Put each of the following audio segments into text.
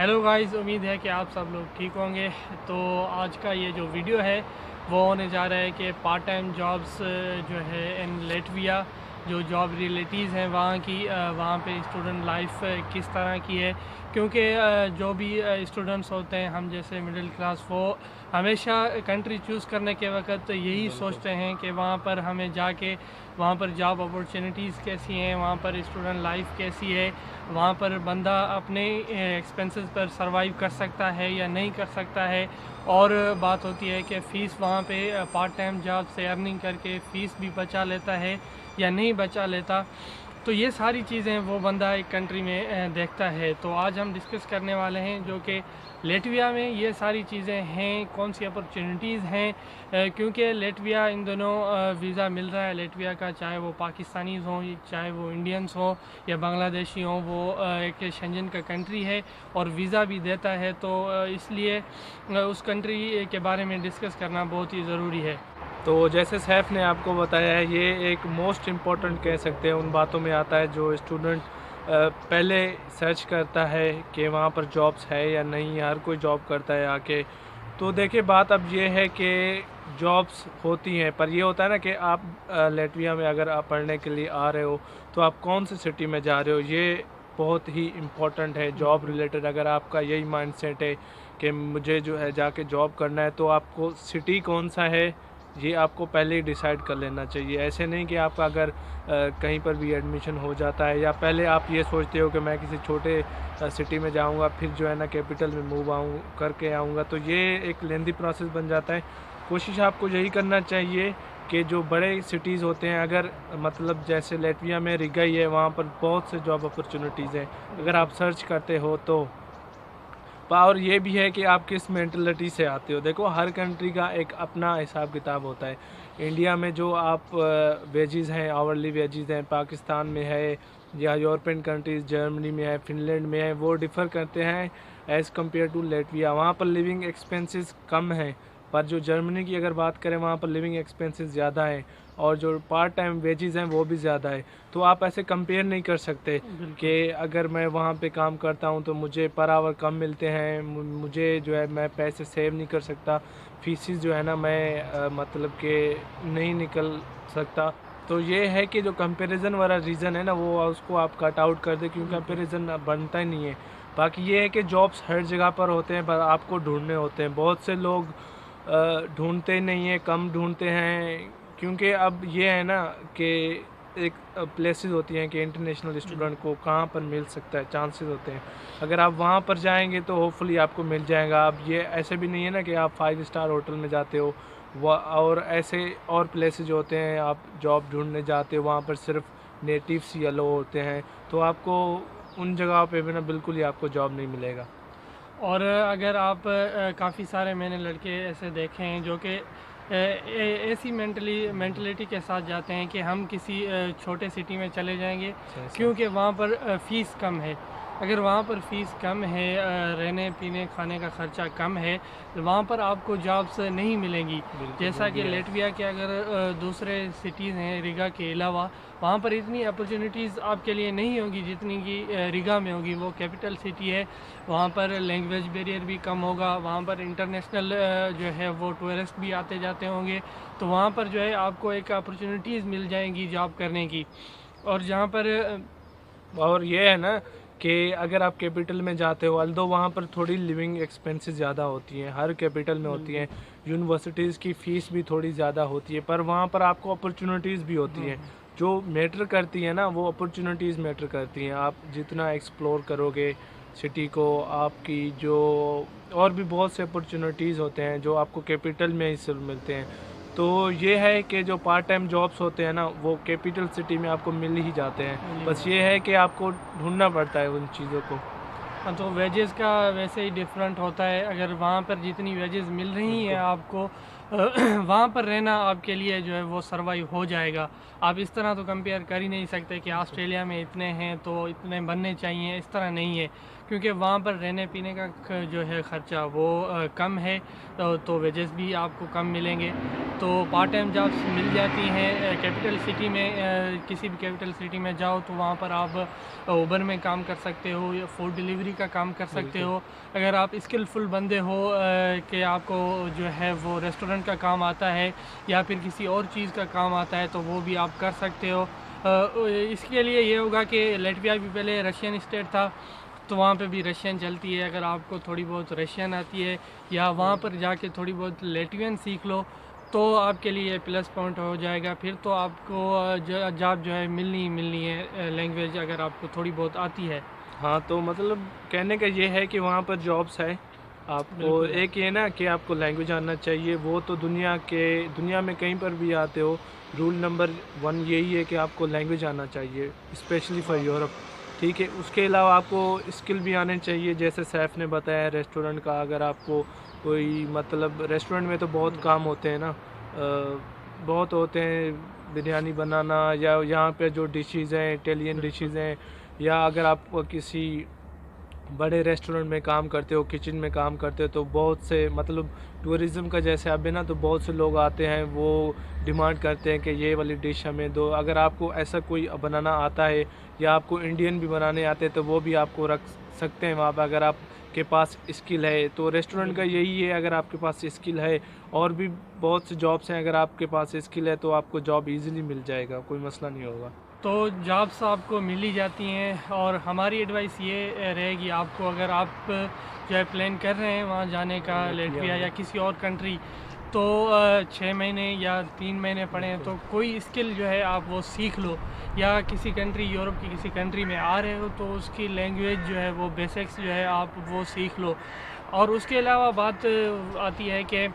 Hello guys, उम्मीद है कि आप सब लोग ठीक होंगे। तो आज का ये जो वीडियो है वो होने जा रहा है कि पार्ट टाइम जॉब्स जो है इन लेटविया, जो जॉब रियलिटीज़ हैं वहाँ की, वहाँ पे स्टूडेंट लाइफ किस तरह की है। क्योंकि जो भी स्टूडेंट्स होते हैं, हम जैसे मिडिल क्लास, वो हमेशा कंट्री चूज़ करने के वक्त यही बिल्कुल। सोचते हैं कि वहाँ पर हमें जाके वहाँ पर जॉब अपॉर्चुनिटीज़ कैसी हैं, वहाँ पर स्टूडेंट लाइफ कैसी है, वहाँ पर बंदा अपने एक्सपेंसेस पर सरवाइव कर सकता है या नहीं कर सकता है। और बात होती है कि फ़ीस वहाँ पे पार्ट टाइम जॉब से अर्निंग करके फ़ीस भी बचा लेता है या नहीं बचा लेता। तो ये सारी चीज़ें वो बंदा एक कंट्री में देखता है। तो आज हम डिस्कस करने वाले हैं जो कि लेटविया में ये सारी चीज़ें हैं, कौन सी अपॉर्चुनिटीज़ हैं। क्योंकि लेटविया इन दोनों वीज़ा मिल रहा है लेटविया का, चाहे वो पाकिस्तानीज़ हों, चाहे वो इंडियंस हों या बांग्लादेशी हों। वो एक शेंजन का कंट्री है और वीज़ा भी देता है। तो इसलिए उस कंट्री के बारे में डिस्कस करना बहुत ही ज़रूरी है। तो जैसे सैफ ने आपको बताया है, ये एक मोस्ट इम्पॉर्टेंट कह सकते हैं उन बातों में आता है जो स्टूडेंट पहले सर्च करता है कि वहाँ पर जॉब्स है या नहीं। हर कोई जॉब करता है आके। तो देखिए, बात अब ये है कि जॉब्स होती हैं, पर ये होता है ना कि आप लेटविया में अगर आप पढ़ने के लिए आ रहे हो तो आप कौन सी सिटी में जा रहे हो, ये बहुत ही इम्पोर्टेंट है जॉब रिलेटेड। अगर आपका यही माइंडसेट है कि मुझे जो है जाके जॉब करना है, तो आपको सिटी कौन सा है ये आपको पहले ही डिसाइड कर लेना चाहिए। ऐसे नहीं कि आपका अगर कहीं पर भी एडमिशन हो जाता है या पहले आप ये सोचते हो कि मैं किसी छोटे सिटी में जाऊंगा, फिर जो है ना कैपिटल में मूव करके आऊँगा, तो ये एक लेंदी प्रोसेस बन जाता है। कोशिश आपको यही करना चाहिए कि जो बड़े सिटीज़ होते हैं, अगर मतलब जैसे लेटविया में रिगा ही है, वहाँ पर बहुत से जॉब अपॉर्चुनिटीज़ हैं अगर आप सर्च करते हो तो। और ये भी है कि आप किस मेंटलिटी से आते हो। देखो, हर कंट्री का एक अपना हिसाब किताब होता है। इंडिया में जो आप वेजेस हैं, आवरली वेजेस हैं, पाकिस्तान में है या यूरोपियन कंट्रीज़, जर्मनी में है, फिनलैंड में है, वो डिफ़र करते हैं एज़ कम्पेयर टू लेटविया। वहाँ पर लिविंग एक्सपेंसेस कम हैं, पर जो जर्मनी की अगर बात करें, वहाँ पर लिविंग एक्सपेंसेस ज़्यादा हैं और जो पार्ट टाइम वेजेस हैं वो भी ज़्यादा है। तो आप ऐसे कंपेयर नहीं कर सकते कि बिल्कुल। अगर मैं वहाँ पे काम करता हूँ तो मुझे पर आवर कम मिलते हैं, मुझे जो है मैं पैसे सेव नहीं कर सकता, फीसिस जो है ना मैं मतलब कि नहीं निकल सकता। तो ये है कि जो कंपैरिजन वाला रीज़न है ना, वो उसको आप कट आउट कर दें, क्योंकि बिल्कुल। कंपैरिजन बनता ही नहीं है। बाकी ये है कि जॉब्स हर जगह पर होते हैं, पर आपको ढूंढने होते हैं। बहुत से लोग ढूंढते नहीं हैं, कम ढूंढते हैं, क्योंकि अब ये है ना कि एक प्लेसेस होती हैं कि इंटरनेशनल स्टूडेंट को कहाँ पर मिल सकता है, चांसेस होते हैं। अगर आप वहाँ पर जाएंगे तो होपफुली आपको मिल जाएगा। अब ये ऐसे भी नहीं है ना कि आप 5 स्टार होटल में जाते हो और ऐसे और प्लेसेस जो होते हैं आप जॉब ढूंढने जाते हो, वहाँ पर सिर्फ नेटिव्स या लोग होते हैं, तो आपको उन जगह पे भी ना बिल्कुल ही आपको जॉब नहीं मिलेगा। और अगर आप काफ़ी सारे मैंने लड़के ऐसे देखे हैं जो कि ऐसी मेंटलिटी के साथ जाते हैं कि हम किसी छोटे सिटी में चले जाएंगे जैसा क्योंकि वहाँ पर फ़ीस कम है। अगर वहाँ पर फ़ीस कम है, रहने पीने खाने का ख़र्चा कम है, तो वहाँ पर आपको जॉब्स नहीं मिलेंगी। बिल्कुल वो जैसा भी कि है। लेटविया के अगर दूसरे सिटीज़ हैं रिगा के अलावा, वहाँ पर इतनी अपॉर्चुनिटीज़ आपके लिए नहीं होगी जितनी कि रिगा में होगी। वो कैपिटल सिटी है, वहाँ पर लैंग्वेज बैरियर भी कम होगा, वहाँ पर इंटरनेशनल जो है वो टूरिस्ट भी आते जाते होंगे। तो वहाँ पर जो है आपको एक अपॉर्चुनिटीज़ मिल जाएंगी जॉब करने की। और जहाँ पर और ये है ना कि अगर आप कैपिटल में जाते हो, अल्दो वहाँ पर थोड़ी लिविंग एक्सपेंसेस ज़्यादा होती हैं, हर कैपिटल में होती बिल्कुल। हैं। यूनिवर्सिटीज़ की फ़ीस भी थोड़ी ज़्यादा होती है, पर वहाँ पर आपको अपॉर्चुनिटीज़ भी होती हैं। जो मैटर करती है ना, वो अपॉर्चुनिटीज़ मैटर करती हैं। आप जितना एक्सप्लोर करोगे सिटी को, आपकी जो और भी बहुत से अपॉर्चुनिटीज़ होते हैं जो आपको कैपिटल में ही सिर्फ मिलते हैं। तो ये है कि जो पार्ट टाइम जॉब्स होते हैं ना, वो कैपिटल सिटी में आपको मिल ही जाते हैं। बस ये है कि आपको ढूंढना पड़ता है उन चीज़ों को। हाँ, तो वेजेस का वैसे ही डिफरेंट होता है। अगर वहाँ पर जितनी वेजेस मिल रही हैं बिल्कुल। आपको, वहाँ पर रहना आपके लिए जो है वो सरवाइव हो जाएगा। आप इस तरह तो कंपेयर कर ही नहीं सकते कि बिल्कुल। ऑस्ट्रेलिया में इतने हैं तो इतने बनने चाहिए, इस तरह नहीं है। क्योंकि वहाँ पर रहने पीने का जो है ख़र्चा वो कम है, तो वेजेस भी आपको कम मिलेंगे। तो पार्ट टाइम जॉब्स मिल जाती हैं कैपिटल सिटी में। किसी भी कैपिटल सिटी में जाओ तो वहाँ पर आप उबर में काम कर सकते हो या फूड डिलीवरी का काम कर सकते हो। अगर आप स्किलफुल बंदे हो कि आपको जो है वो रेस्टोरेंट का काम आता है या फिर किसी और चीज़ का काम आता है तो वो भी आप कर सकते हो। इसके लिए ये होगा कि लातविया भी पहले रशियन स्टेट था, तो वहाँ पे भी रशियन चलती है। अगर आपको थोड़ी बहुत रशियन आती है या वहाँ पर जाके थोड़ी बहुत लातवियन सीख लो तो आपके लिए प्लस पॉइंट हो जाएगा। फिर तो आपको जॉब जो है मिलनी ही मिलनी है, लैंग्वेज अगर आपको थोड़ी बहुत आती है। हाँ, तो मतलब कहने का ये है कि वहाँ पर जॉब्स है आपको। बिल्कुल। एक ये ना कि आपको लैंग्वेज आना चाहिए, वो तो दुनिया में कहीं पर भी आते हो, रूल नंबर 1 यही है कि आपको लैंग्वेज आना चाहिए, स्पेशली फॉर यूरोप। ठीक है, उसके अलावा आपको स्किल भी आने चाहिए, जैसे सैफ ने बताया रेस्टोरेंट का। अगर आपको कोई मतलब रेस्टोरेंट में तो बहुत काम होते हैं ना, बहुत होते हैं, बिरयानी बनाना या यहाँ पे जो डिशेज़ हैं इटालियन डिशेज़ हैं, या अगर आप किसी बड़े रेस्टोरेंट में काम करते हो, किचन में काम करते हो, तो बहुत से मतलब टूरिज़्म का जैसे अब है ना, तो बहुत से लोग आते हैं, वो डिमांड करते हैं कि ये वाली डिश हमें दो। अगर आपको ऐसा कोई बनाना आता है या आपको इंडियन भी बनाने आते हैं तो वो भी आपको रख सकते हैं वहाँ पर, अगर आपके पास स्किल है। तो रेस्टोरेंट का यही है, अगर आपके पास स्किल है, और भी बहुत से जॉब्स हैं, अगर आपके पास स्किल है तो आपको जॉब ईज़िली मिल जाएगा, कोई मसला नहीं होगा। तो जॉब्स आपको मिल ही जाती हैं। और हमारी एडवाइस ये रहेगी आपको, अगर आप जो है प्लान कर रहे हैं वहाँ जाने का, लातविया या किसी और कंट्री, तो 6 महीने या 3 महीने पड़े तो कोई स्किल जो है आप वो सीख लो। या किसी कंट्री, यूरोप की किसी कंट्री में आ रहे हो तो उसकी लैंग्वेज जो है वो बेसिक्स जो है आप वो सीख लो। और उसके अलावा बात आती है कि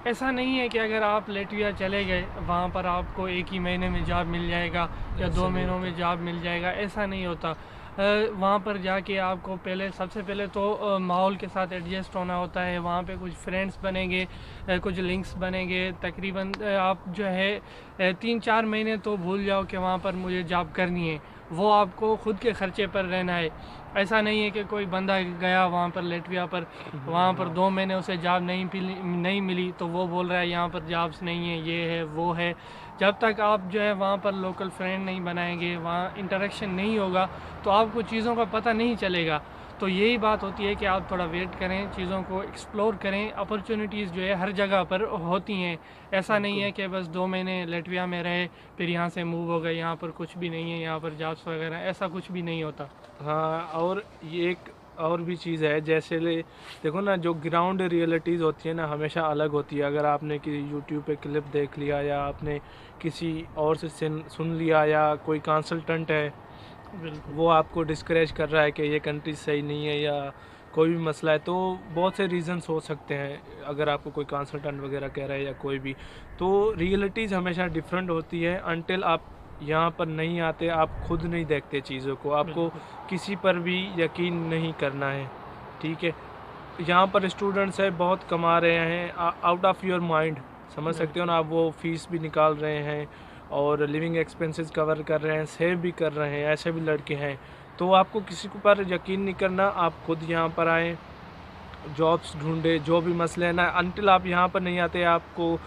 ऐसा नहीं है कि अगर आप लातविया चले गए वहाँ पर आपको 1 ही महीने में जॉब मिल जाएगा या 2 महीनों में जॉब मिल जाएगा, ऐसा नहीं होता। वहाँ पर जाके आपको सबसे पहले तो माहौल के साथ एडजस्ट होना होता है। वहाँ पे कुछ फ्रेंड्स बनेंगे, कुछ लिंक्स बनेंगे। तकरीबन आप जो है 3-4 महीने तो भूल जाओ कि वहाँ पर मुझे जॉब करनी है, वो आपको ख़ुद के ख़र्चे पर रहना है। ऐसा नहीं है कि कोई बंदा गया वहाँ पर लातविया पर, वहाँ पर 2 महीने उसे जॉब नहीं मिली तो वो बोल रहा है यहाँ पर जॉब्स नहीं है, ये है वो है। जब तक आप जो है वहाँ पर लोकल फ्रेंड नहीं बनाएंगे, वहाँ इंटरेक्शन नहीं होगा, तो आपको चीज़ों का पता नहीं चलेगा। तो यही बात होती है कि आप थोड़ा वेट करें, चीज़ों को एक्सप्लोर करें। अपॉर्चुनिटीज़ जो है हर जगह पर होती हैं। ऐसा नहीं है कि बस 2 महीने लातविया में रहे फिर यहाँ से मूव हो गए, यहाँ पर कुछ भी नहीं है, यहाँ पर जॉब्स वगैरह, ऐसा कुछ भी नहीं होता। हाँ, और ये एक और भी चीज़ है, जैसे देखो ना, जो ग्राउंड रियलिटीज़ होती है ना, हमेशा अलग होती है। अगर आपने किसी यूट्यूब पे क्लिप देख लिया या आपने किसी और से सुन लिया, या कोई कंसल्टेंट है वो आपको डिस्करेज कर रहा है कि ये कंट्री सही नहीं है या कोई भी मसला है, तो बहुत से रीज़न्स हो सकते हैं। अगर आपको कोई कंसल्टेंट वगैरह कह रहा है या कोई भी, तो रियलिटीज़ हमेशा डिफरेंट होती है। अनटिल आप यहाँ पर नहीं आते, आप खुद नहीं देखते चीज़ों को, आपको किसी पर भी यकीन नहीं करना है। ठीक है, यहाँ पर स्टूडेंट्स है बहुत कमा रहे हैं आउट ऑफ योर माइंड, समझ सकते हो ना आप। वो फीस भी निकाल रहे हैं और लिविंग एक्सपेंसेस कवर कर रहे हैं, सेव भी कर रहे हैं, ऐसे भी लड़के हैं। तो आपको किसी के पर यकीन नहीं करना, आप खुद यहाँ पर आएँ, जॉब्स ढूंढे, जो भी मसले हैं ना, अनटिल आप यहाँ पर नहीं आते आपको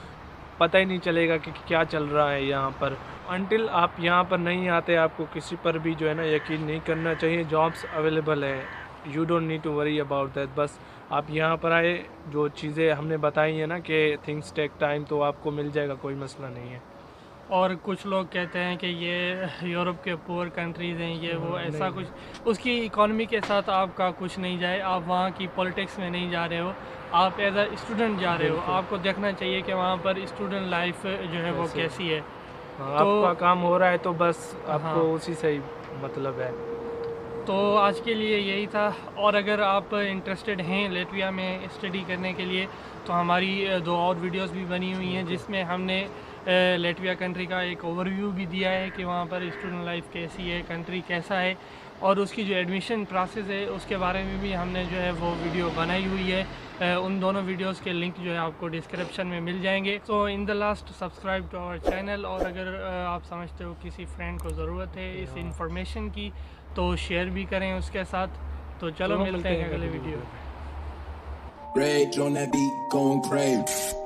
पता ही नहीं चलेगा कि क्या चल रहा है यहाँ पर। अनटिल आप यहाँ पर नहीं आते आपको किसी पर भी जो है ना यकीन नहीं करना चाहिए। जॉब्स अवेलेबल है, you don't need to worry about that. बस आप यहाँ पर आए, जो चीज़ें हमने बताई हैं ना कि थिंग्स टेक टाइम, तो आपको मिल जाएगा, कोई मसला नहीं है। और कुछ लोग कहते हैं कि ये यूरोप के पुअर कंट्रीज़ हैं, ये वो, ऐसा कुछ, उसकी इकॉनमी के साथ आपका कुछ नहीं जाए। आप वहाँ की पॉलिटिक्स में नहीं जा रहे हो, आप एज अ स्टूडेंट जा रहे हो। आपको देखना चाहिए कि वहाँ पर स्टूडेंट लाइफ जो है वो कैसी है। हाँ, आपका काम हो रहा है तो बस आपको हाँ, उसी से ही मतलब है। तो आज के लिए यही था। और अगर आप इंटरेस्टेड हैं लातविया में स्टडी करने के लिए, तो हमारी 2 और वीडियोस भी बनी हुई हैं जिसमें हमने लातविया कंट्री का एक ओवरव्यू भी दिया है कि वहाँ पर स्टूडेंट लाइफ कैसी है, कंट्री कैसा है, और उसकी जो एडमिशन प्रोसेस है उसके बारे में भी हमने जो है वो वीडियो बनाई हुई है। उन दोनों वीडियोस के लिंक जो है आपको डिस्क्रिप्शन में मिल जाएंगे। So in the last, subscribe to our channel. और अगर आप समझते हो किसी फ्रेंड को ज़रूरत है इस इंफॉर्मेशन की, तो शेयर भी करें उसके साथ। तो चलो मिलते हैं अगले वीडियो में। Rage on that beat, going crazy.